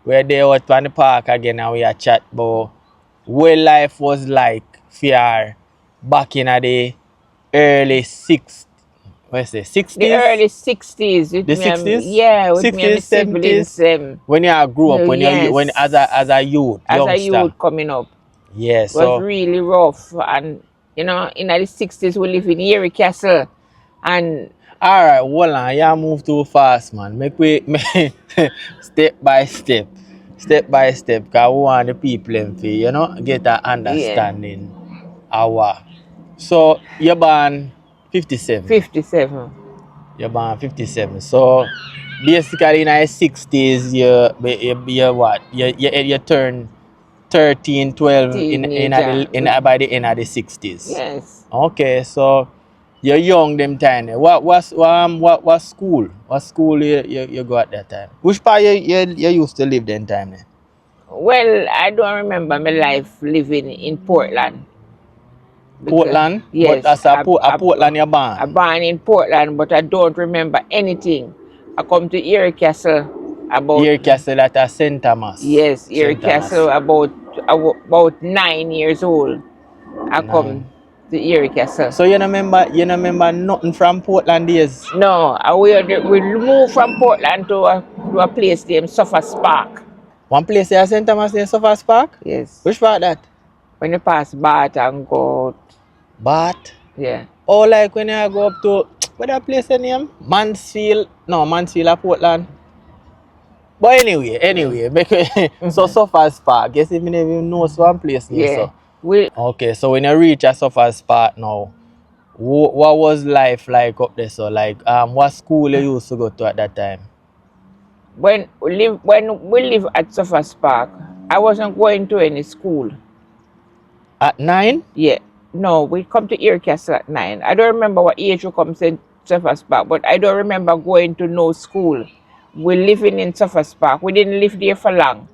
we're there out on the park again and we are chat about what life was like for back in the early 60s. What's it? 60s? The early 60s. With The me 60s? yeah, with 60s, me and my siblings. 70s? When you grew up, when Yes. you when as a youth, As a youngster. youth coming up. Yeah, It was so really rough. And, you know, in the 60s, we live in Erie Castle. And alright, hold on, you move too fast, man. Make step by step. Step by step, because we want the people them to, you know, get an understanding our. So you're born 57. 57. You're born 57. So basically in the 60s you what? You turn 13, 12 by the end of the 60s. Yes. Okay, so you're young them time. What school? What school you go at that time? Which part you used to live then time? Well, I don't remember my life living in Portland. Portland? Yes. But as a Portland you're born? I'm born in Portland, but I don't remember anything. I come to Erie Castle about... Erie Castle at St. Thomas? Yes, Erie Castle about 9 years old. I come to Erie Castle. So you remember nothing from Portland days? No, we moved from Portland to a place named Suffers Park. One place there St. Thomas near Suffers Park? Yes. Which part that? When you pass Bath and go... Bath? Yeah. Or like when you go up to, what that place the name? Mansfield? No, Mansfield or Portland. But anyway, because so Suffers Park, guess if you never even know one place near so. Okay, so when you reach a Suffers Park now, what was life like up there? So like what school you used to go to at that time? When we live at Suffers Park, I wasn't going to any school. At 9? Yeah. No, we come to Erie Castle at 9. I don't remember what age we come to Suffers Park, but I don't remember going to no school. We're living in Suffers Park. We didn't live there for long.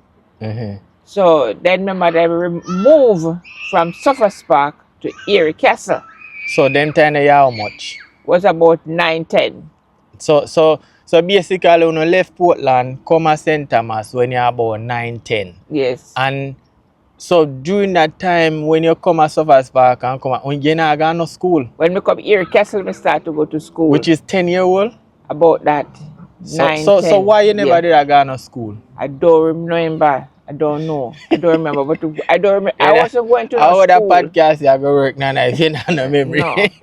So then remember that we moved from Suffers Park to Erie Castle. So then time you how much? Was about 9, 10. So basically when you left Portland, come to St. Thomas when you're about 9, 10. Yes. And so during that time when you come to Suffers Park and when you not go to school? When we come Erie Castle, we start to go to school. Which is 10-year-old? About that. 9, 10. So why you never did go to school? I don't remember. I don't know. I don't remember. But I don't remember. I wasn't going to school. That podcast you go work now if you not no memory. No. If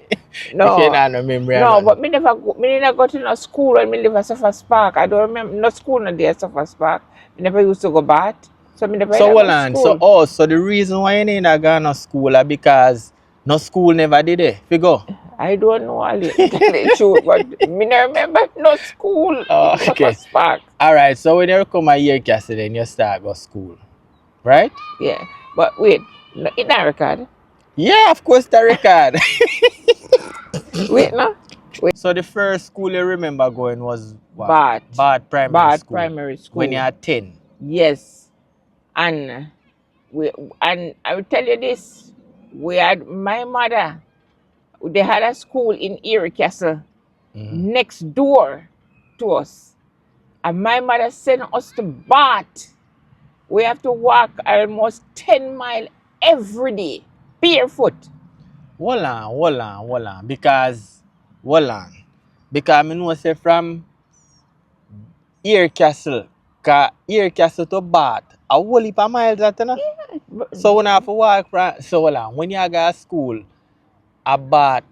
you not no memory. No, but me never go to no school when me live at Suffers Park. I don't remember no school no there at Suffers Park. Me never used to go back. So me never go to school. So the reason why you ain't go to school is because no school never did it. You go. I don't know all the truth, but me not remember no school in Suffers Park. Alright, so when you come a year Castle, then you start go school. Right? Yeah. But wait, in that record? Yeah, of course the record. Wait, no? Wait. So the first school you remember going was what? Bath Primary School. When you are 10. Yes. And I will tell you this. We had my mother. They had a school in Erie Castle next door to us. And my mother sent us to Bath. We have to walk almost 10 miles every day, barefoot. Hold on. Because I know say from Erie Castle to Bath, a whole heap of miles that, you know? Yeah. So when I have to walk from, so hold on, when you go to school, a Bath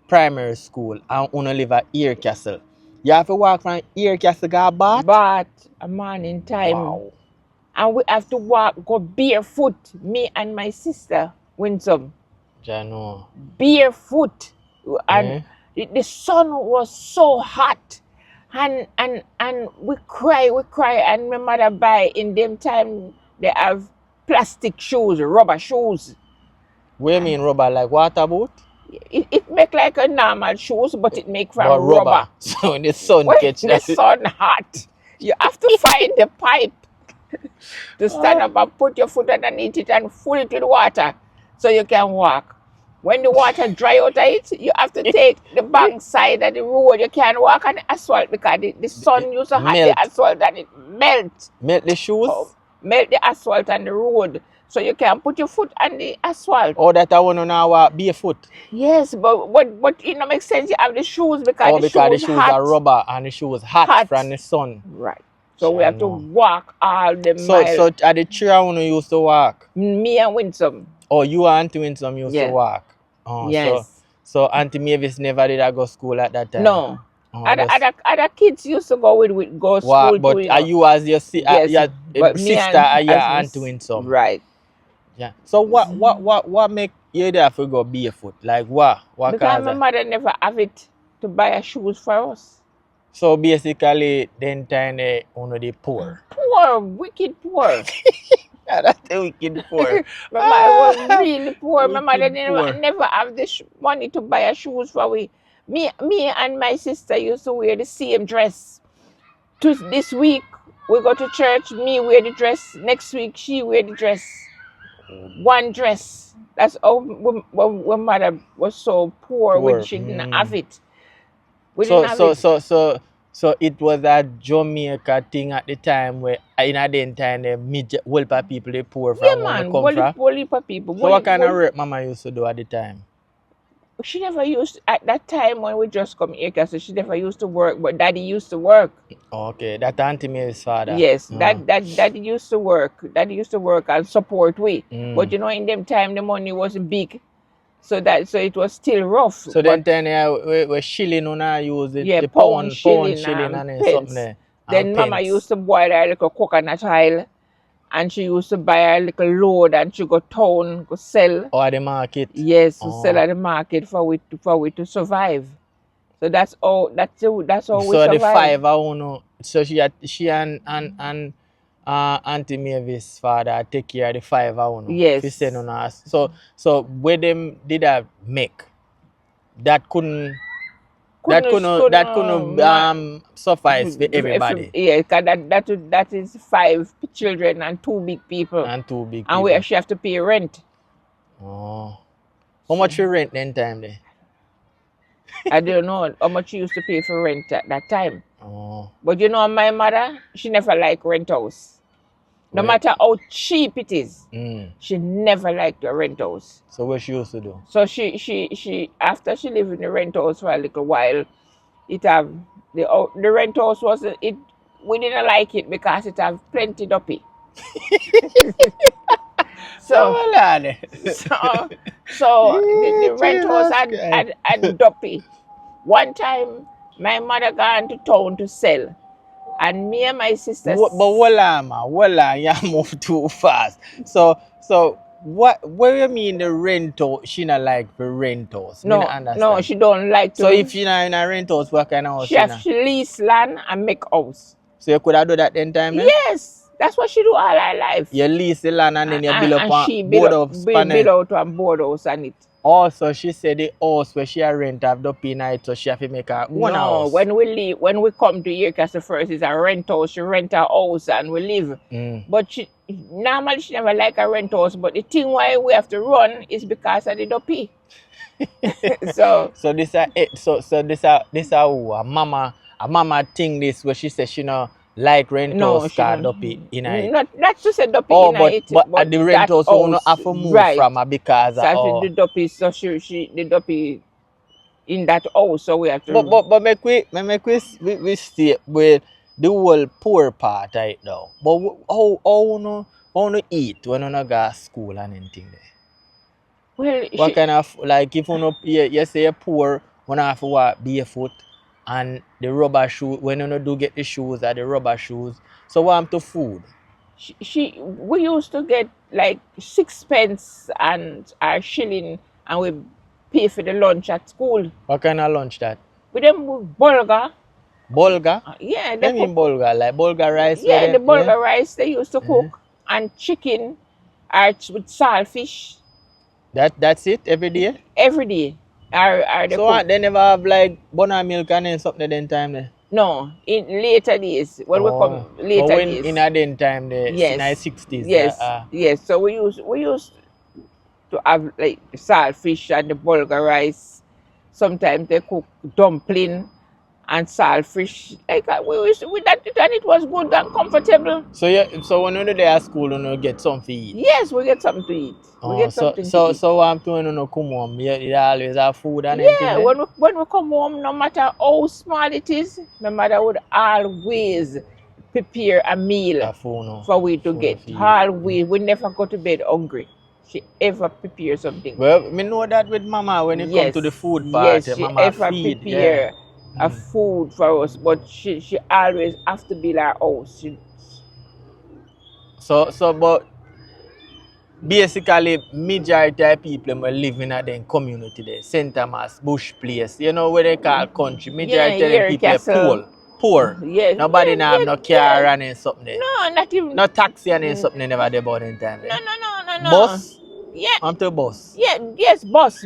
Primary School, and you live at Erie Castle, you have to walk from Erie Castle to Bath? Bath, a morning time. Wow. And we have to go barefoot, me and my sister, Winsome. Jano. Barefoot. And the sun was so hot. And we cry. And my mother buy, in them time, they have plastic shoes, rubber shoes. What do you mean rubber? Like water boot? It make like a normal shoes, but it make from rubber. So when the sun catch the sun hot, you have to find the pipe to stand up and put your foot underneath it and fill it with water so you can walk. When the water dry out of it, you have to take the bank side of the road. You can't walk on the asphalt because the sun used to hot the Melt. asphalt and it melt. Melt the shoes? Melt the asphalt on the road. So you can put your foot on the asphalt. Or that I want to now walk barefoot? Yes, but it don't make sense. You have the shoes because the because shoes the shoes hot. are rubber and the shoes hot from the sun. Right. So we have to walk all the So miles. so at the tree I want to used to walk. Me and Winsome. Oh, you and Auntie Winsome used to walk. Oh, yes. So Auntie Mavis never did I go school at that time. No. Other kids used to go go school but too. You are know? you as your yes, but sister and your Auntie Winsome? Right. Yeah. So what make you there to go barefoot? Like what? Because my mother never have it to buy shoes for us. So basically, then time they only poor. Poor, wicked poor. Yeah, that's the wicked poor. My mother was really poor. My mother never have the money to buy shoes for we. Me and my sister used to wear the same dress. This week we go to church. Me wear the dress. Next week she wear the dress. One dress. That's all. When mother was so poor when she didn't have it. So it was a Jamaica thing at the time where in a day time the whole people they poor from yeah, where man, they come from. People. So what kind of work Mama used to do at the time? She never used at that time when we just come here, so she never used to work, but Daddy used to work. Okay, that Auntie Mary's father. Yes, Daddy used to work. Daddy used to work and support we. But you know, in them time the money wasn't big. So it was still rough. So then we shilling on our use it, yeah, the pound shilling and pence. something there. Then Mama used to boil her little coconut oil and she used to buy a little load and she go town go sell. Or at the market. Yes, to sell at the market for we to survive. So that's all we survive. So the 5 I wanna so she and Auntie Mavis' father take care of the 5 I wanna. Yes. On us. So where them did I make that couldn't suffice for everybody. Yeah, because that is 5 children and 2 big people. And we actually have to pay rent. Oh. How much you rent then time there? I don't know how much she used to pay for rent at that time. Oh. But you know, my mother, she never liked rent house. No matter how cheap it is, she never liked a rent house. So what she used to do? So she after she lived in the rent house for a little while, the rent house we didn't like it because it have plenty duppy. So the rent house had duppy. One time my mother gone to town to sell. And me and my sister. But hold on, you move too fast. So what you mean the rental? She not like the rentals? No, she don't like to. So if she not in a rentals, what kind of house? She lease land and make house. So you could have do that then time? Yes, that's what she do all her life. You lease the land and then you build up on board house. Build out one board house and it. Also, she said the house where she rent have the night, so she have to make her own house. When we come to Newcastle first, it's a rent house. She rent a house and we live. But normally she never like a rent house. But the thing why we have to run is because of the duppy. So this is who a mama thing this where she says she know like rent house car duppy in it. Not to say duppy in it. But at the rent house you don't have to move from her because the duppy, so the duppy in that house, so we have to. But make we stay with the whole poor part right now. But how you eat when you not go to school and anything there? Well, what kind of like if you say you're poor, you have to walk barefoot. And the rubber shoes, when you do get the shoes or the rubber shoes, so what happened to food? We used to get like 6 pence and a shilling and we pay for the lunch at school. What kind of lunch that? With them bulgur. Bulgur? Yeah. They mean bulgur, like bulgur rice? Yeah, the bulgur rice they used to cook and chicken or with saltfish. That's it every day? Every day. So they never have like buttermilk and something then time there? No, in later days when we come later days. In a then time there, in the 60's. Yes, yes. So we used to have like saltfish and the bulgur rice. Sometimes they cook dumpling and saltfish. Like we that and it was good and comfortable. So yeah, so when you're there at school, you get something to eat. Yes, we get something to eat. We Oh, get something to eat. so I'm doing no come home. You always have food and anything Yeah, there. when we come home, no matter how small it is, my mother would always prepare a meal A food, no. for we to Food get. for you. Always, we never go to bed hungry. She ever prepare something. Well, me know that with Mama when it come to the food part, yes, she Mama ever feed, prepare a Mm. food for us, but she always have to be in our house. But basically, majority of people were living at the community there, St. Thomas, Bush Place, you know where they call country. Majority of them here, people are Castle. poor. Yes, Nobody now have no car and something there. No, not even. No taxi and something they never there about in time there. No. Bus? Yeah, I'm to bus. yes, bus.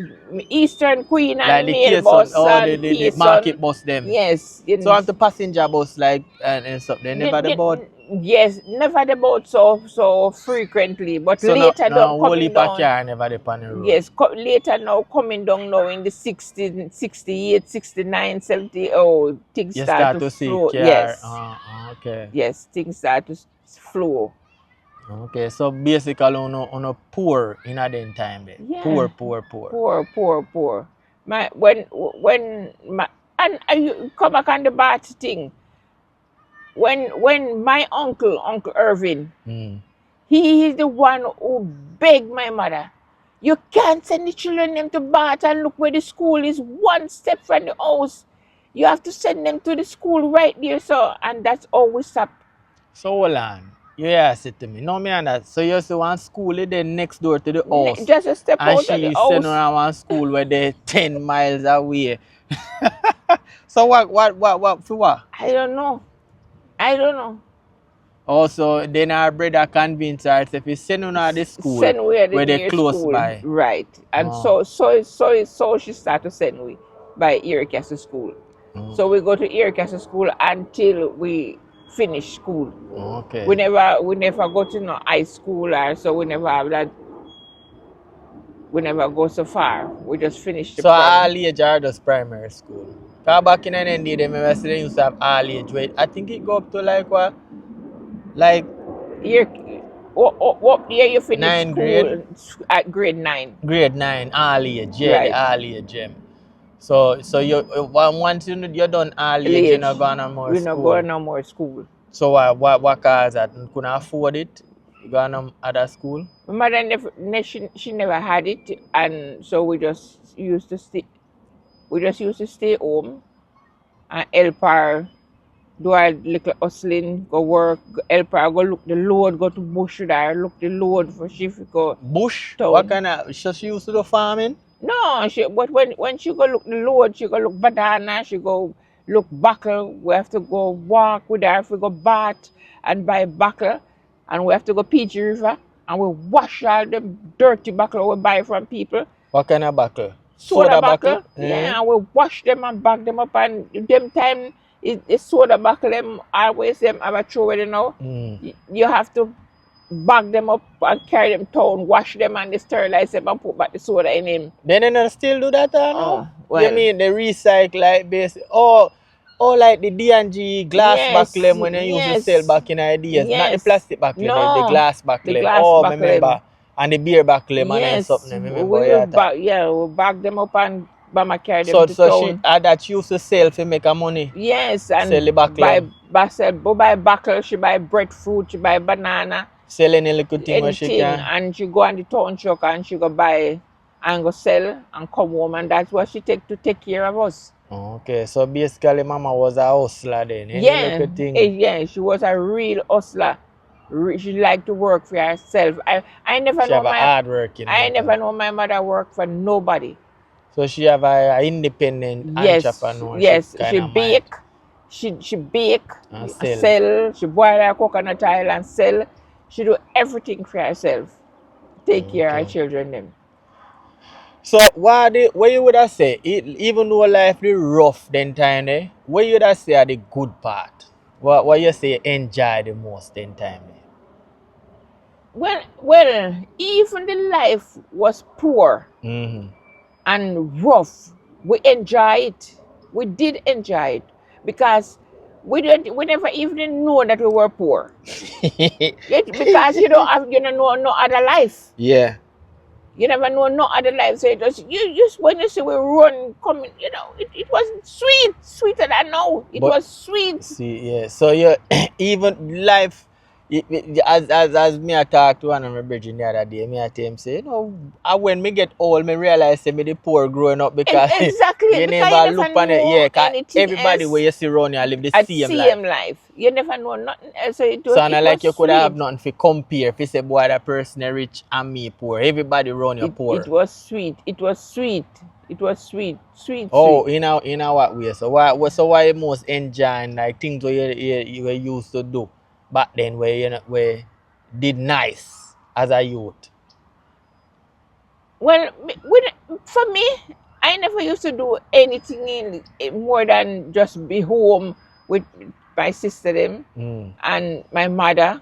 Eastern Queen and Like the Mail Cason, bus or and the market bus them. Yes. So I'm to passenger bus like and something. They never the boat. Yes, never the boat so frequently, but So later no down whole coming heap of down. car never the on the road. Yes, later now coming down now in the 60, 68, 69, 70, things You start to see flow. car. Yes. Okay. Yes, things start to flow. Okay, so basically on a poor in a den time there. Yeah. Poor. When you come back on the bat thing. When my Uncle Irvin, he is the one who begged my mother, you can't send the children them to Bath and look where the school is one step from the house. You have to send them to the school right there, so and that's all we stop. So hold on. You said to me. No me and that. So you see one school there next door to the house. Just a step and out of the she house. send her one school where they 10 miles away. So what for what? I don't know. Also, then our brother convinced her if you send her to the school Send where they close school. by. Right. And so she started to send we by Castle School. So we go to Castle School until we finish school. Okay. We never go to no high school or so we never have that. We never go so far. We just finish the So all age are just primary school. Cause back in the day, they remember they used to have all age. Wait, I think it go up to like what? Like what year you finish 9th school? grade? At grade 9. Grade 9, all age, yeah, Right. the all age. So you once you're done all age, you're not going no more We're school. not going no more school. So what cause that? You couldn't afford it? You go to other school? My mother she never had it, and so we just used to stay. We just used to stay home and help her do a little hustling, go work, help her go look the load, go to bush with her, look the load for she go. Bush? town. What kind of? So she used to do farming? No, but when she go look the load, she go look banana, she go look buckle. We have to go walk with her. If we go bath and buy buckle, and we have to go PG River and we wash all them dirty buckle we buy from people. What kind of buckle? Soda buckle? Yeah, and we wash them and bag them up, and them time it's soda buckle them always them have a throw it, you know. You have to bag them up and carry them down, wash them and sterilize them and put back the soda in him. Then they don't still do that, no? Well, You mean they recycle like base? Like the D&G glass buckle them when they used to sell back in ideas. Not the plastic buckle, the glass buckle them. Remember. And the beer buckle them and something. Remember we bag them up and Mama carry them to town. That she used to sell to make her money. Yes, and sell the buckle. buy buckle, she buy breadfruit, she buy banana. Sell any little thing where she can. And she go on the town truck and she go buy and go sell and come home, and that's what she take to take care of us. Okay, so basically Mama was a hustler then. Yeah, she was a real hustler. She liked to work for herself. I never know I never know my mother worked for nobody. So she have a independent entrepreneur. Yes, she bake. She bake and sell. She boil her coconut oil and sell. She do everything for herself. Take care of her children them. So what you would have say, even though life is rough then time there, what you would have say are the good part? What you say enjoy the most then time there? Well, even the life was poor and rough. We enjoy it. We did enjoy it because we never even know that we were poor. Because you don't know no other life. Yeah. You never know no other life. So it was you just when you see we run coming, it wasn't sweeter than now. It But was sweet. see, yeah. So you even life, as me I talked to one of my brethren the other day, me I tell him say, when me get old, me realize say me the poor growing up because Exactly, you because never look on it. know Yeah, 'cause anything everybody else where you see around you live the at same life. same life. You never know nothing else. So So not it like was you could sweet. have nothing to compare. If you say boy that person is rich and me poor, everybody around you poor. It was sweet. It was sweet. It was sweet. Sweet, Oh, sweet. in a what way? So why you most enjoying like things where you were used to do back then where where did nice as a youth? Well, for me, I never used to do anything more than just be home with my sister them and my mother.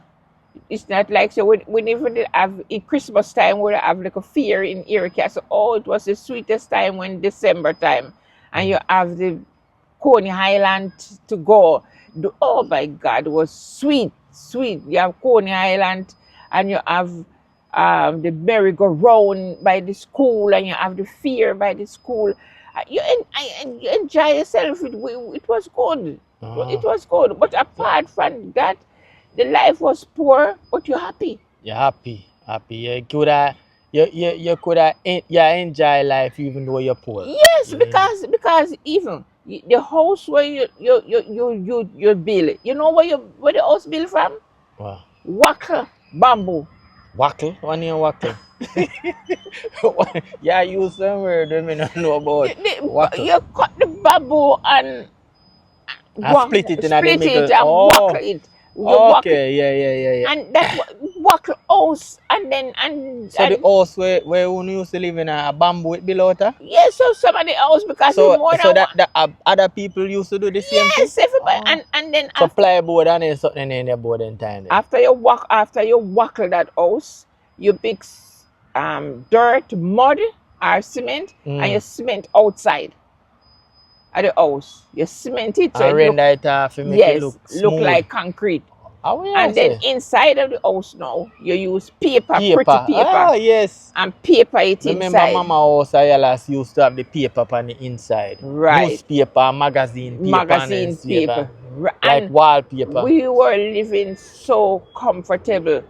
It's not like so we never did have in Christmas time we have like a fair in Erika. So it was the sweetest time when December time. And you have the Coney Island to go. Oh my God, it was sweet, sweet. You have Coney Island and you have the merry-go-round by the school and you have the fair by the school. You enjoy yourself. It was good. It was good. But apart from that, the life was poor, but you're happy. You're happy. You could have enjoy life even though you're poor. Yes, because even the house where you build, you know where the house built from? Wow. Wackle bamboo. Wackle? What name wackle? Yeah, use some word I don't know about wackle. You cut the bamboo and Split it in the split middle. it and wackle it. You wackle Okay, yeah. and that wackle house and then So the house where we used to live in a bamboo with below it? yes, so somebody else because So it's more than that other people used to do the same thing? yes, everybody and then So plywood and then something in the board in time. after you wackle that house, you mix dirt, mud, or cement, and you cement outside of the house. You cement it so And render it off and make it look smooth. like concrete. Oh, yeah, And then inside of the house now, you use paper. Pretty paper. Ah, yes. And paper it Remember inside. Mama house I used to have the paper on the inside. Right. Newspaper, magazine paper. Like And wallpaper. we were living so comfortable.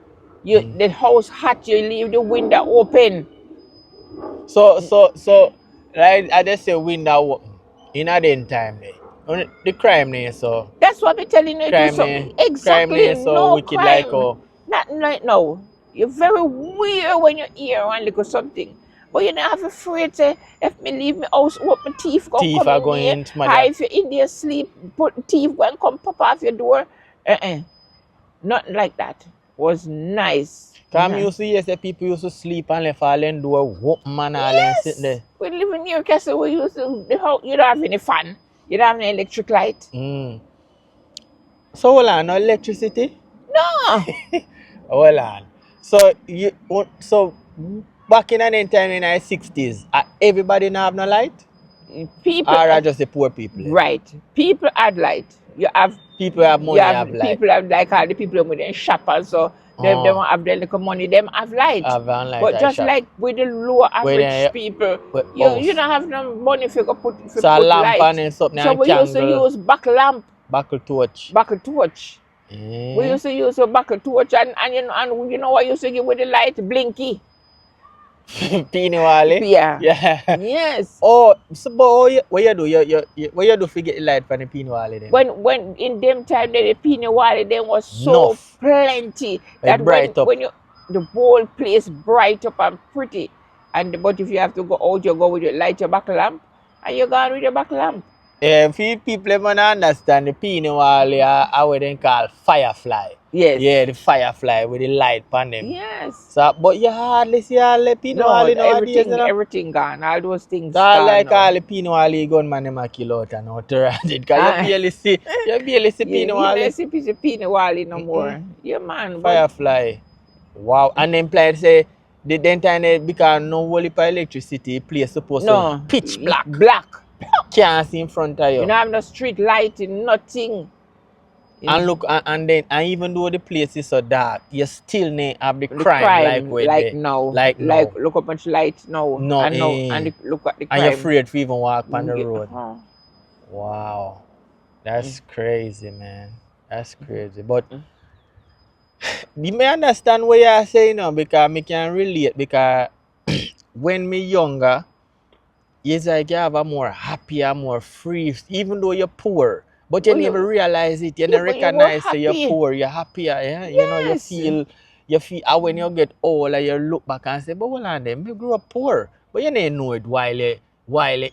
The house hot, you leave the window open. So like I just say window in a den time there. The crime there so That's what I'm telling you. crime So, there. exactly. Crime there so No wicked crime. like Not like no. You're very weird when you hear one little something. But you're not afraid to if me leave me house, what my teeth go Teeth come are in going there. in Or if you're in there sleep, put teeth go and come pop off your door. Nothing like that. Was nice. Come used to hear say people used to sleep and left all them door open and all them sit there. We live in Newcastle. We used to you don't have any fan. You don't have any electric light. So hold on, no electricity? No. Hold on. So back in the time in the 60's, everybody not have no light? People Or just the poor people? Right. People had light. You have people have money have light. People have like all the people with their shoppers, so they don't have their little money, them have light. But just like with the lower average people, you don't have no money if you go put so lamp light. and something so and we used to use buckle lamp. Buckle torch. We used to use a buckle torch and you know what used to give with the light? Blinky. Peony Wally? Yeah. Yes. Oh, so but what you do? What you do to get the light from the Peony Wally then? When in them time the Peony Wally then was so plenty that when you the whole place bright up and pretty. But if you have to go out, you go with your light your back lamp and you go with your back lamp. Few people even understand the Peony Wally are what they call firefly. Yes. Yeah, the firefly with the light on them. Yes. So, but you hardly see all the Peony Wally nowadays. Everything gone. All those things gone. Like all the Peony Wally gunman them a kill out and out to it. Because you barely see Peony Wally. You see Peony Wally no more. Yeah, man. Firefly. Wow. And then players say the internet because no whole heap of electricity, place supposed to No, pitch it's black. black. Can't see in front of You you. don't have no street lighting, nothing. And look, and then, and even though the place is so dark, you still need have the The crime like crime, with like the, now, like like no, look up much light now, no, and now, and look at the and you're crime. afraid to even walk on the Yeah, road. Wow, that's crazy, man. That's crazy. But you may understand what you're saying now because me can relate because when me younger, it's like you have a more happier, more free, even though you're poor. But you But never you, realize it. You yeah, never but you were recognize that you're happy. poor, you're happier, yeah. You know, Yes. you feel and when you get older, you look back and say, but hold on them, you grew up poor. But you didn't know it while you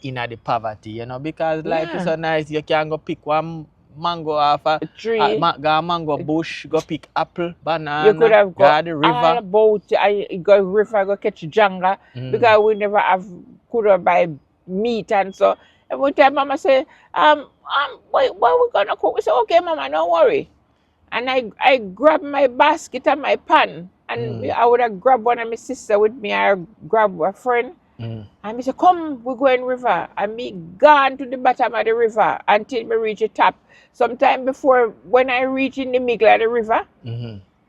in the poverty, you know, because life is Yeah. so nice, you can go pick one mango off a Tree. go mango bush, go pick apple, banana, You could have go got the all river. about I go river, go catch janga because we never have could have buy meat and so. Every time Mama say, what we gonna cook? We say, okay, Mama, don't worry. And I grab my basket and my pan, and I would have grabbed one of my sister with me. I grab a friend, and I say, come, we're going river. And me gone to the bottom of the river until we reach the top. Sometime before, when I reach in the middle of the river,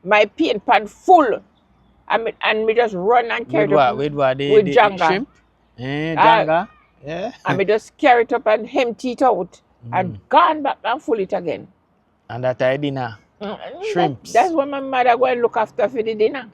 my paint pan full. And me just run and carry With it up what? With what? with The janga. shrimp? Janga? Yeah. And me just carry it up and empty it out. And gone back and full it again. And that I dinner. Shrimps. That's what my mother go and look after for the dinner.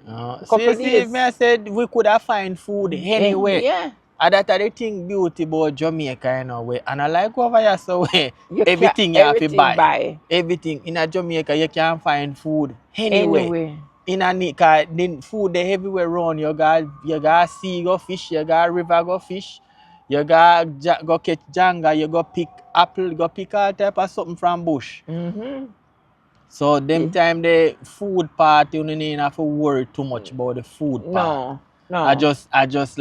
So you see, me I said we could have find food anywhere. Yeah. And that are the thing beauty about Jamaica, you know, way. And I like over here, so You everything you have to buy. buy. Everything in a Jamaica, you can find food anywhere. Anyway. In a the food they everywhere around. You got sea go fish, you got river go fish, you got go catch janga, you go pick apple, go pick all type of something from bush. So them time the food part, you don't need have to worry too much about the food part. No. I just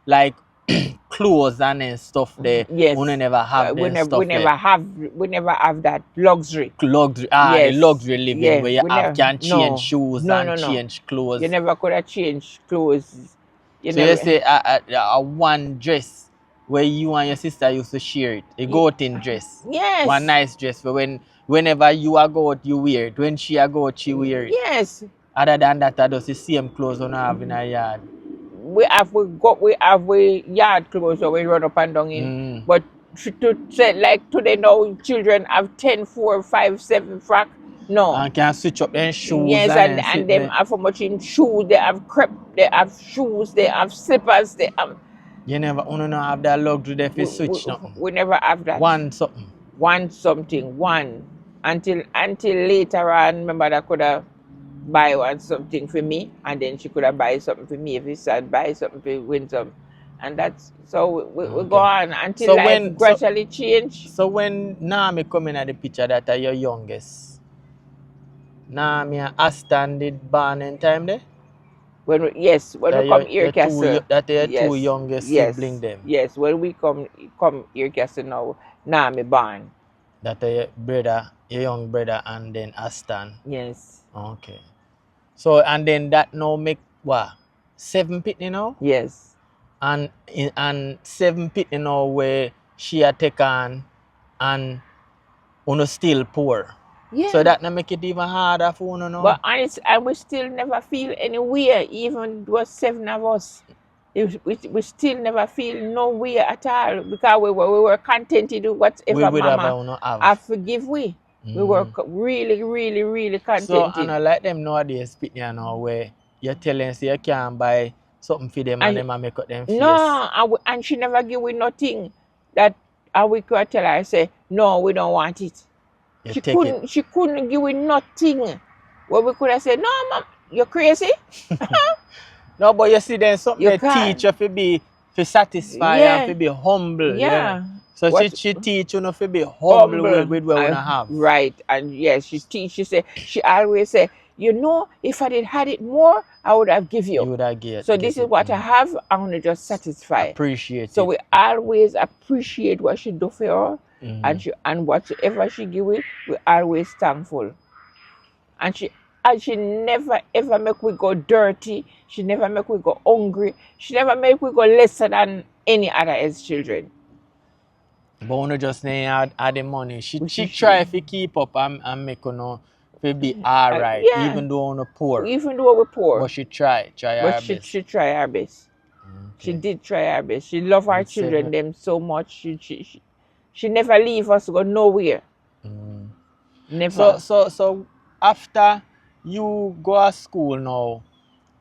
like clothes and stuff there. Yes. We never have we stuff never have that luxury. Luxury, Yes. the luxury living Yes, where you we have can change no. shoes No, and no, no. change clothes. You never could have changed clothes. You say a one dress where you and your sister used to share it. A go-out dress. Yes. One nice dress for whenever you are go out you wear it. When she are go out she wear it. Yes. Other than that, I just the same clothes on have in a yard. We have yard clothes so we run up and down in. But to say like today now children have 10, 4, 5, 7 frock. No. And can switch up their shoes. Yes, and them have how much in shoes, they have crepe, they have shoes, they have slippers, they have. You never have that luxury there for switch nothing. We never have that. One something. Until later on, my mother could have buy something for me, and then she could have buy something for me if he said buy something for win some. And that's so we go on until life gradually change. So when Nami come in at the picture that are your youngest, Nami and Aston did born in time there? When we come here, Castle. That are your two youngest siblings them? Yes, when we come here, Castle now, Nami born. That are your young brother and then Aston? Yes. Okay. So and then that now make what? 7 pit now? Yes. And 7 pit now where she a take on and uno still poor. Yeah. So that not make it even harder for uno now. But honestly, I will still never feel anywhere, even it was 7 of us. We still never feel nowhere at all because we were contented with whatever Mama have forgive we. We were really, really, really contented. So and I like them nowadays speak now where you're telling say you can't buy something for them and them and make up them face. No, and she never give we nothing that we could tell her say, no, we don't want it. She couldn't give we nothing. Well, we could have said, no, Mom, you're crazy. No, but you see then something they teach you to satisfy and to be humble. Yeah. So she teach you to be humble with what you have. Right. And yes, she always say, you know, if I had it more, I would have given you. You would have given. So this is what I have, I want to just satisfy. Appreciate so we always appreciate what she do for her. And whatever she give we always thankful. And And she never ever make we go dirty. She never make we go hungry. She never make we go lesser than any other else children. But when you just had the money, she She, try to keep up and make you to be alright, yeah, even though you're poor. even though we're poor, But she try but her best. she try her best. She Okay. did try her best. She love our With children seven. them so much. She never leave us to go nowhere. Never. So after you go to school now,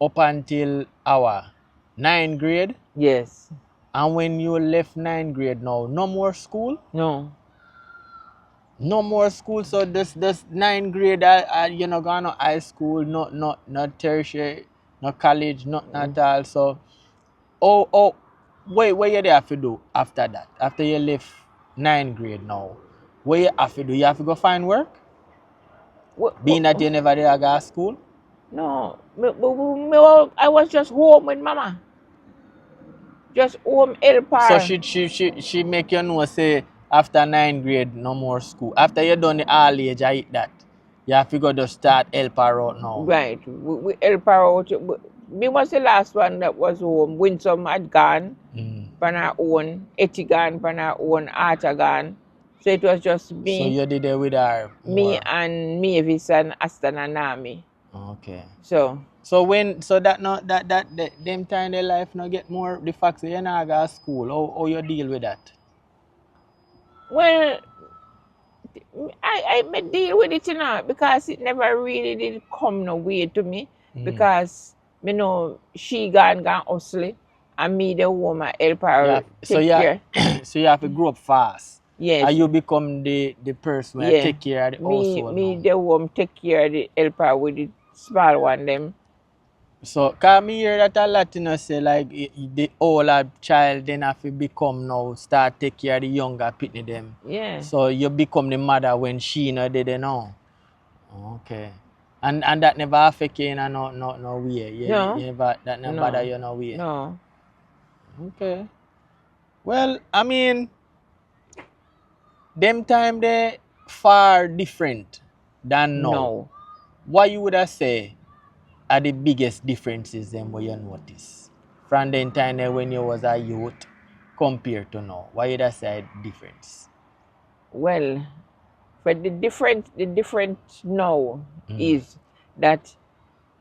up until our 9th grade, Yes. and when you left 9th grade now, no more school? No. No more school. So this 9th grade, you're not going to high school, not tertiary, no college, nothing at all. So, what you have to do after that? After you left 9th grade now, what you have to do? You have to go find work? Being that you never did go to school? No. I was just home with mama. Just home help So her. she make you know say after 9th grade no more school. After you done the all age I eat that. You have to go to start help her out now. Right. We help her out. Me was the last one that was home. Winsome had gone on her own. Etty gone on her own. Arthur gone. So it was just me. So you did it with her more. Me and Mavis and Aston and Nami. Okay. So that them time their life not get more the fact that you not go to school. How you deal with that? well, I may deal with it, because it never really did come no way to me. Because me know she gone hustle, and me the woman help her take care. So you have to grow up fast. Yes. And you become the person who take care of the household. Me now. the woman take care of the help her with the small one them. So, cause me hear that a lot, say like the older child then have to become now start take care of the younger pitney them. Yeah. So you become the mother when she not did know. Okay. And that never affect you in no way. No. That never bother you no way. No. Okay. Well, I mean, them time they far different than now. No. What you would have say are the biggest differences then what you notice from the time there when you was a youth compared to now? What you would have say difference? Well, for the different now is that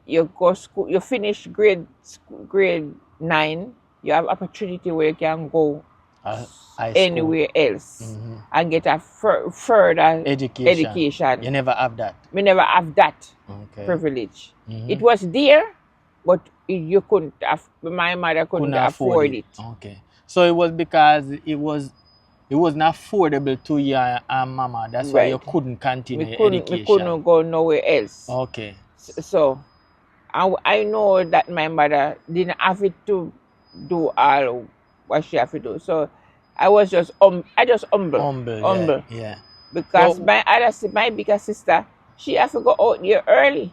you go school, you finish grade 9, you have opportunity where you can go anywhere else and get a further education. You never have that. We never have that privilege. It was there, but you couldn't have. My mother couldn't afford it. Okay, so it was because it was not affordable to you and mama. That's why you couldn't continue education. We couldn't go nowhere else. Okay. So I know that my mother didn't have it to do all what she have to do. So I was just humble. Yeah. Because so, my bigger sister, she have to go out there early.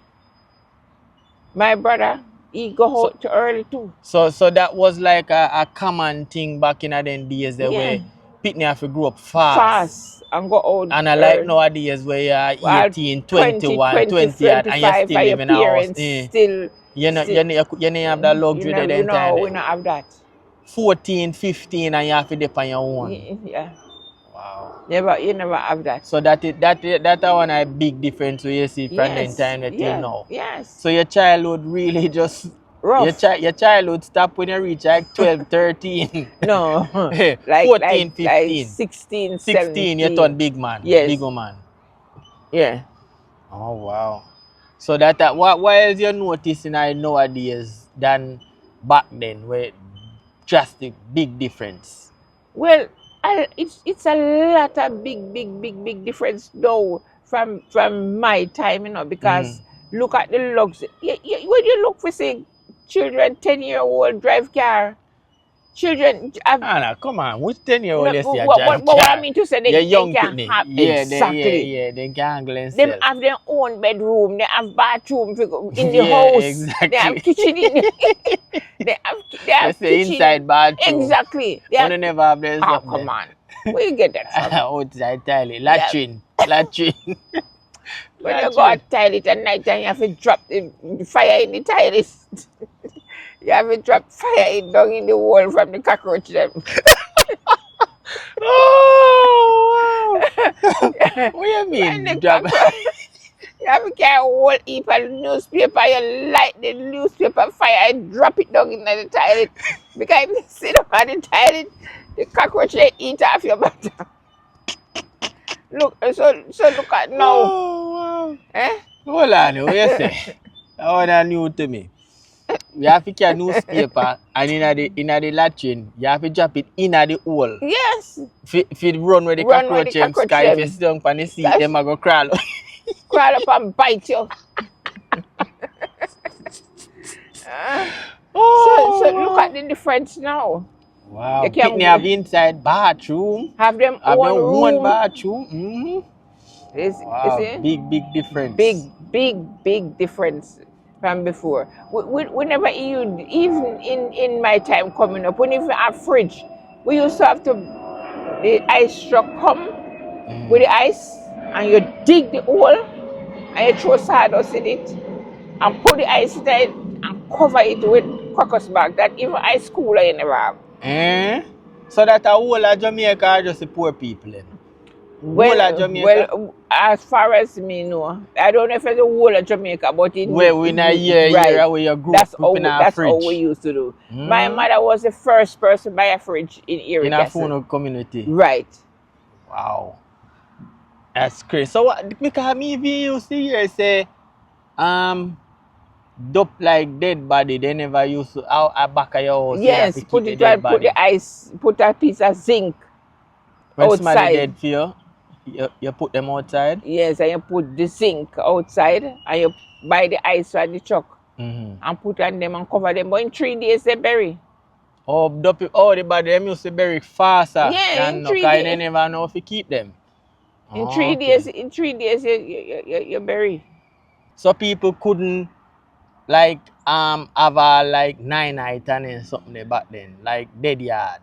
My brother, he go out early too. So that was like a common thing back in the days the way Pitney have to grow up fast and go out. And I like nowadays where you're 18, 21, 20 and you're still living in a house. Still, you know have that luxury that then time. We not have that. 14, 15 and you have to depend on your own. Yeah. Wow. You never have that. So that one a big difference where you see from then time that till now. Yes. So your childhood really just rough. Your childhood stop when you reach like 12, 13. No. 14, 15. Like 16, 17. You turn big man. Yes. Big man. Yeah. Oh wow. So what else you noticing nowadays than back then where drastic big difference? Well, it's a lot of big difference though from my time, because look at the looks. When you look for say children 10-year-old drive car. Children have, come on, which 10-year-old is drive car? What I mean to say, they young can have exactly. They can handle themselves. They have their own bedroom, they have bathroom in the house, exactly. They have kitchen in they have kitchen inside bathroom. Exactly. They never have their stuff. Come on. Where you get that from? Outside tile. Latrine. When you go out toilet at night time, you have to drop the fire in the toilet. You have to drop fire down in the wall from the cockroach them. Oh, wow. What do you When the mean? cockroach, you have to carry a whole heap of newspaper, you light the newspaper fire and drop it down in the toilet. Because if you sit down on the toilet, the cockroach they eat off your butt. Look, so look at now. Oh, wow. Eh? Hold on, what you say? That one new to me. You have to carry newspaper and in the latrine, you have to drop it in the hole. Yes. If you run with the Run where the cockroach, cockroach sky, if you them. sit down on the seat, them are going to crawl. Crawl up and bite you. Oh, So look at the difference now. wow. You can Pitney have inside bathroom. have them Have own them room. one bathroom. Mm-hmm. You Wow, see? big difference. Big difference from before. We never used, even in my time coming up, we never have fridge. We used to have to, the ice truck come with the ice and you dig the hole and you throw sawdust in it and put the ice there and cover it with crocus bag. That even ice cooler you never have. So that a whole of Jamaica are just the poor people then? Whole of Jamaica? Well, as far as me know, I don't know if it's the whole of Jamaica, but in Where we in a year where you grew up in a that's fridge. how we used to do. My mother was the first person to buy a fridge in Erie In a Castle. Funo community. Right. Wow. That's crazy. So what, because me even used to hear say, dope like dead body, they never used to out at back of your house. Yes, put it right, put the ice, put a piece of zinc when outside. somebody dead for you put them outside? Yes, and you put the zinc outside and you buy the ice from the truck and put on them and cover them. But in 3 days they bury. Oh, the body them used to bury faster. Yeah, in 3 days. days. They never know if you keep them. In 3 days, you bury. So people couldn't like have a like 9 night and something there back then, like dead yard,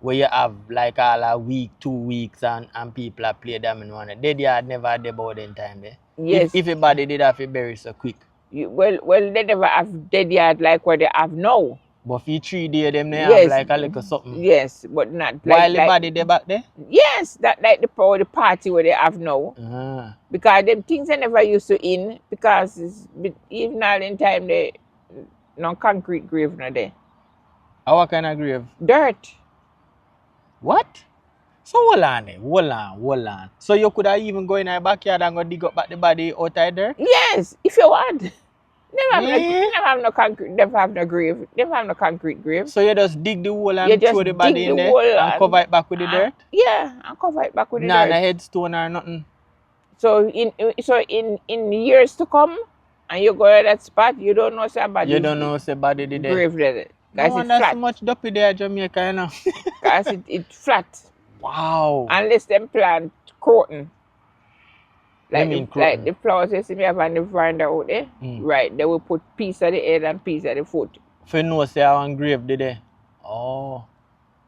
where you have like all a week, 2 weeks and people are play them in one. Dead yard never had about in time there. Yes. If everybody did have to bury so quick. Well, they never have dead yard like what they have now. But for 3 days them they have like a little something. Yes, but not like While the body they back there? Yes, that like the party where they have now. Because them things they never used to in because even all in time they no concrete grave no there. What kind of grave? Dirt. What? So hold on. So you could have even go in the backyard and go dig up back the body outside there? Yes, if you want. Never have no concrete. Never have no grave. Never have no concrete grave. So you just dig the hole and throw the body in there and cover it back with the dirt? Yeah, and cover it back with the dirt. Nah, no headstone or nothing. So in years to come, and you go to that spot, you don't know somebody. You don't know somebody did there. Grave there. No wonder so much dopey there in Jamaica, you know. Because it's flat. Wow. Unless them plant croton. Like the flowers you see me have on the veranda out there. Right, they will put piece of the head and piece of the foot. For you know, say I want grave did they? Oh.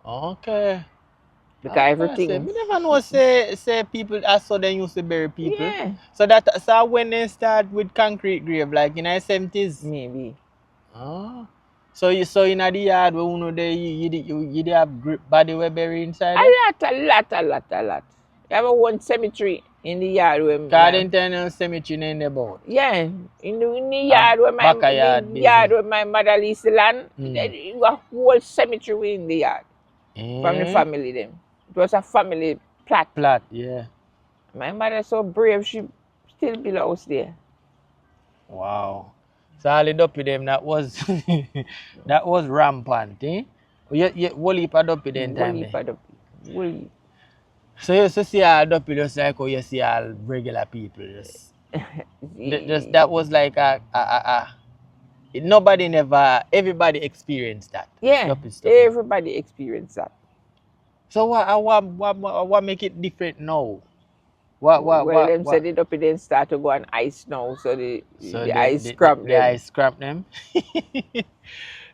Okay. Because everything. We never know say people as so they used to bury people. Yeah. So when they start with concrete grave, like in the 70s? Maybe. Oh. So in the yard where you know you have body were buried inside? A lot. You have one cemetery in the yard where Internal cemetery in the boat. Yeah. In the yard where my mother leased the land, you have a whole cemetery in the yard. From the family them. It was a family plot. Yeah. My mother so brave, she still belongs there. Wow. So all the dopey them that was that was rampant, eh? You whole heap of dopey then time there. So you see all dopey just like how you see all regular people just that was like everybody experienced that. Yeah, everybody experienced that. So what make it different now? What them said the dopey then start to go on ice now, so the ice cramp them. The ice cramp them.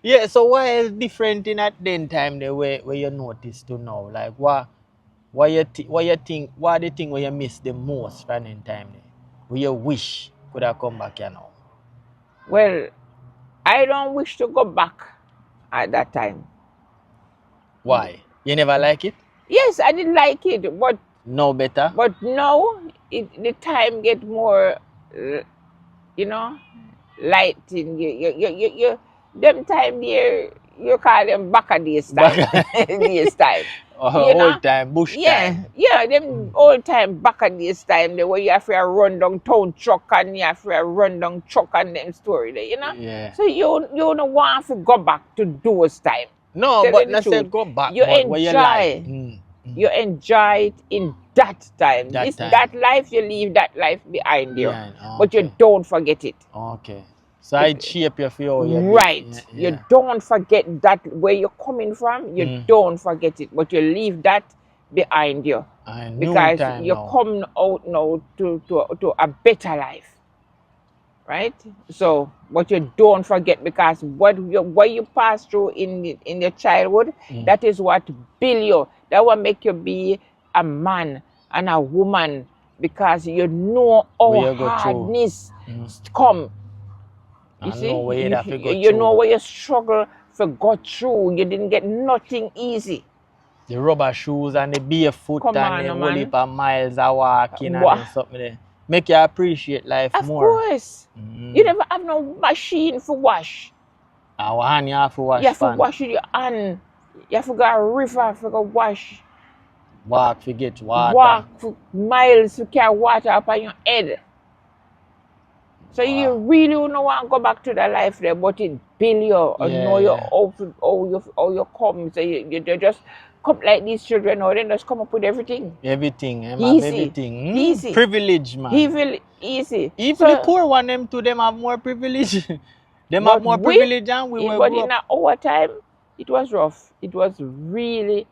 Yeah, so what is different in that then time there where you notice to now? Like what you think where you miss the most from in time there? Where you wish could have come back here now? Well, I don't wish to go back at that time. Why? You never like it? Yes, I didn't like it, but No better? now the time get more, you know, light in you them time there, you call them back a days time. Days time. You know? Old time, bush time. Yeah, them old time back at this time, the way you have to run down town truck and you have to run down truck and them story there, you know? Yeah. So you don't want to go back to those time. No, Tell but you the not say truth. go back, You but where you like. enjoy. You enjoy it in that time. That time. That life, you leave that life behind you. But Okay. you don't forget it. Okay. So I shape you for you. Right. Yeah. You don't forget that where you're coming from. You don't forget it. But you leave that behind you. Because you're coming out now to a better life. Right? So, but you don't forget, because what you pass through in your childhood, that is what build you. That will make you be a man and a woman, because you know how hardness come. You see, you know where you struggle to go through. You didn't get nothing easy. The rubber shoes and the barefoot and the whole heap of miles of walking and something there. Make you appreciate life more. Of course. You never have no machine for wash. Our hand you have to wash. You have to wash with your hand. You have to go to a river for go wash. Walk to get water. Walk for miles to carry water up on your head. So you really don't want to go back to that life there, but it build you and know how you come. So you just come like these children, or they just come up with everything. Everything. Easy. Easy. Privilege, man. Easy. Even the poor one, them have more privilege. Them have more privilege than we were. But in our time, it was rough. It was really,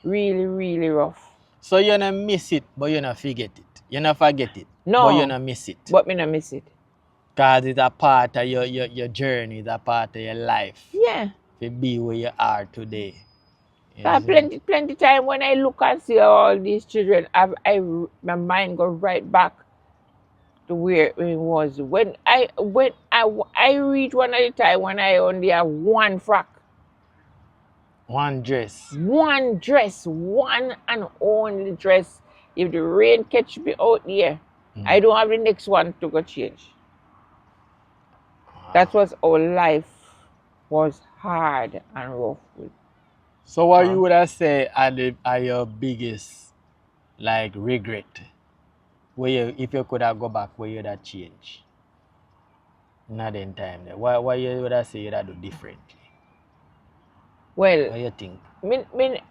really, really rough. So you don't miss it, but you don't forget it. You don't forget it, no, but you don't miss it. But me don't miss it. Because it's a part of your journey, it's a part of your life. Yeah. To be where you are today. Plenty time when I look and see all these children, my mind goes right back to where it was. When I reach one at a time when I only have one frock. One dress. One dress. One and only dress. If the rain catch me out there, I don't have the next one to go change. That was our life was hard and rough. So what you would have said are your biggest regret? Where if you could have go back, where you'd have changed? Not in time there. Why you would have say you'd have do differently? Well, what you think?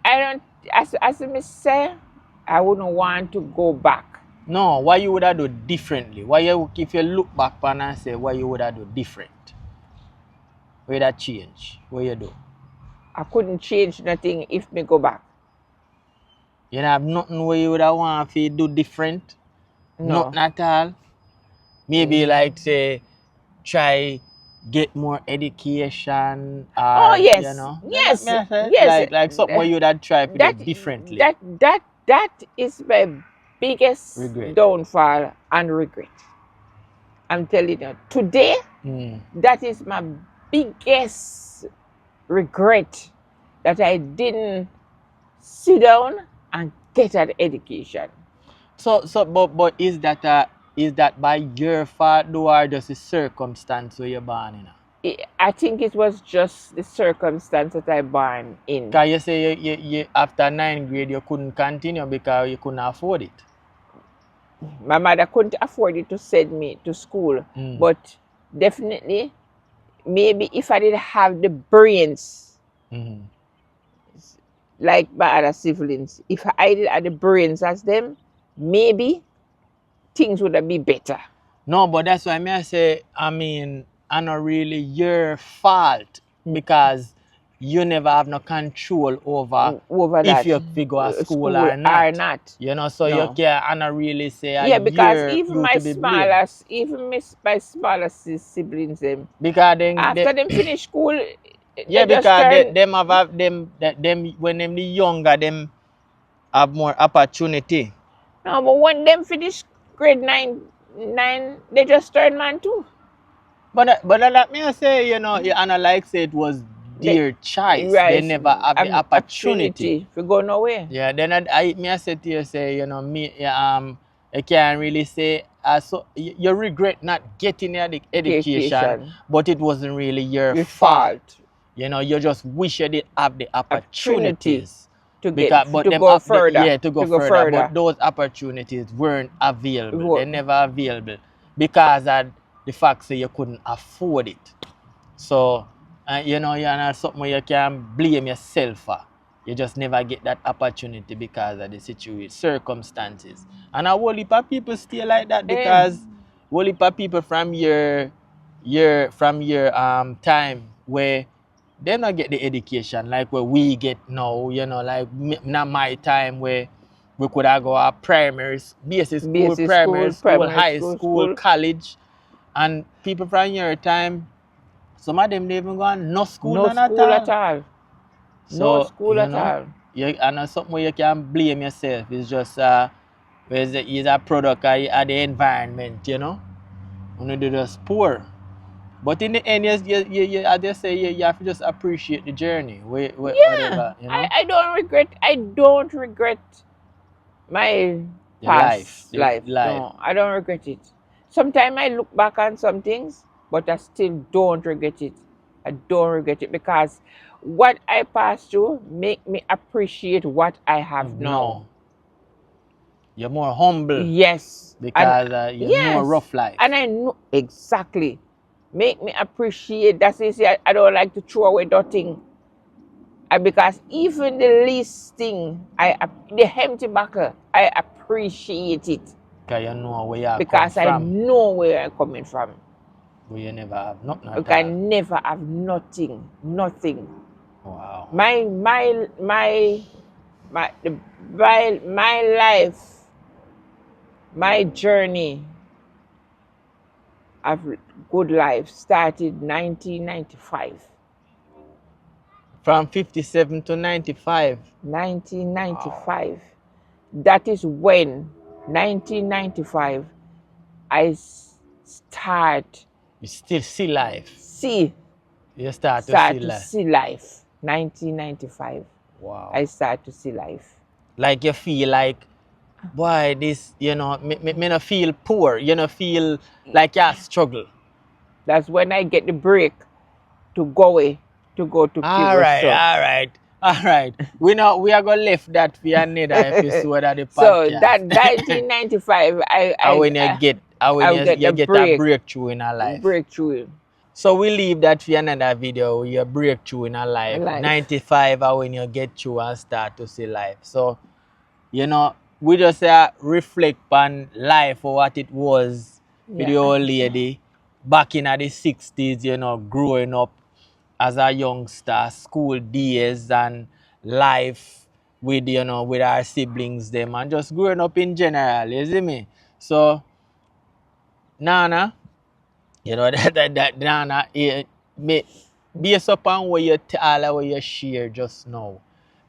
I don't, as I say, I wouldn't want to go back. No, why you would have do differently? If you look back and say why you would have do different? Where that change? What you do? I couldn't change nothing if me go back. You don't have nothing where you would have want to do different? No. Nothing at all? Maybe say try get more education. Or, yes. You know? Yes. Yes. Like something where you would have tried to do differently. That is my biggest downfall and regret. I'm telling you. Today, that is my biggest regret, that I didn't sit down and get an education. But is that by your fault or just the circumstance where you're born in? I think it was just the circumstance that I born in. Because you say you after 9th grade you couldn't continue because you couldn't afford it. My mother couldn't afford it to send me to school, but definitely, maybe if I didn't have the brains, like my other siblings, if I didn't have the brains as them, maybe things would have been better. No, but that's why I say, I not really your fault, because you never have no control over if you go to school or not. You know, so you can't really say because even my smallest siblings, them, because after them finish school, because them when them the younger, them have more opportunity. No, but when them finish grade 9, 9, they just turned man too. But let me say, you know, Anna like say it was They, their choice. They right, never have the opportunity. opportunity to go nowhere. Yeah, then I say to you say, you know, me I can't really say so you regret not getting the education, Education, but it wasn't really your your fault. fault, You know, you just wish you did have the opportunity opportunities. to Because get but to them go up further, yeah to go to go further, but further. those opportunities weren't available. They Wo- never available because of the fact that you couldn't afford it. So, you know, you're not something you can blame yourself for. You just never get that opportunity because of the situation, circumstances. And a whole heap of people stay like that Eh, because whole heap of people from your time where they not get the education like where we get now, you know, like not my time where we could have go a basic primary school, school, primary high school, school, school. college, and people from your time some of them they even go on no school No none at school at all. all. No So, school you at know, all. and something where you can blame yourself. It's just it's a product of the environment, you know. When you just poor. But in the end, as they say, you have to just appreciate the journey, Yeah, whatever, you know, I don't regret. I don't regret my the life, past life. the life. No, I don't regret it. Sometimes I look back on some things, but I still don't regret it. I don't regret it because what I passed through make me appreciate what I have now. No, you're more humble Yes, and because you know yes, rough life. and I know exactly. Make me appreciate. That's it. I don't like to throw away nothing. Because even the least thing, the empty bucket, I appreciate it Because you know where you come because I from, know where I'm coming from. where you never have nothing I at all. can never have nothing, nothing. Wow. My life, my journey of good life started 1995. From 57 to 95. 1995. Wow. That is when 1995 I start You still see life. see You start to see to life. see life. 1995. Wow. I start to see life. Like you feel like, boy, this, you know, me not feel poor. You know, feel like you struggle. That's when I get the break to go away, to go to All right, Curacao. all right, all right. We are gonna left that for another episode of the So podcast. that 1995, How when you get, you get a breakthrough in a life. Breakthrough. So we leave that for another video. Your breakthrough in a life. 95 are when you get through and start to see life. So, you know, we just reflect on life or what it was with the old lady back in the 60s, you know, growing up as a youngster, school days and life with, you know, with our siblings them and just growing up in general, you see me? So, Nana, you know, that Nana, based upon what you tell what you share just now,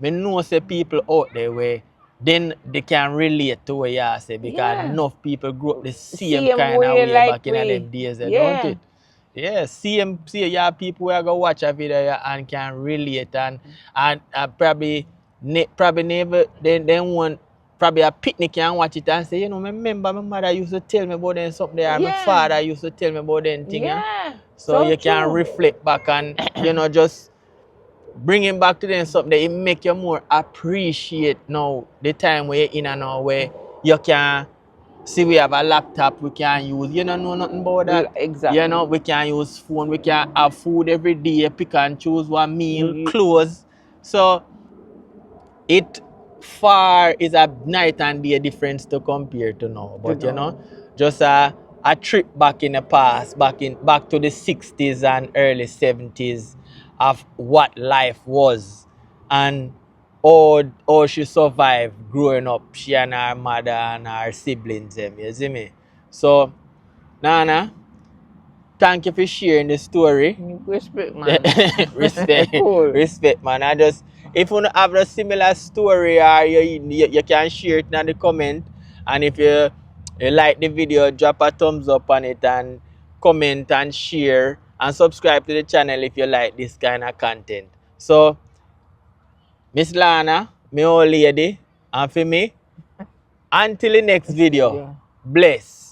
I know say people out there where then they can relate to what you say because enough people grew up the same kind of way back in them days, don't it? Yeah, same you have people who are gonna watch a video and can relate and probably never then want probably a picnic and watch it and say, you know, I remember my mother used to tell me about them something there, my father used to tell me about them thing. So you can reflect back and, you know, just bringing back to them something that it make you more appreciate now the time where you're in and now where you can see we have a laptop we can use. You don't know nothing about that. Exactly. You know, we can use phone, we can have food every day, pick and choose one meal, clothes. So it far is a night and day difference to compare to now. But you know, just a trip back in the past, back to the 60s and early 70s of what life was and how she survived growing up, she and her mother and her siblings, you see me? So, Nana, thank you for sharing the story. Respect, man. respect, Cool. respect, man. I just if you have a similar story or you can share it in the comment, and if you You like the video, drop a thumbs up on it and comment and share and subscribe to the channel if you like this kind of content. So, Miss Lana, my old lady, and for me, until the next video, bless.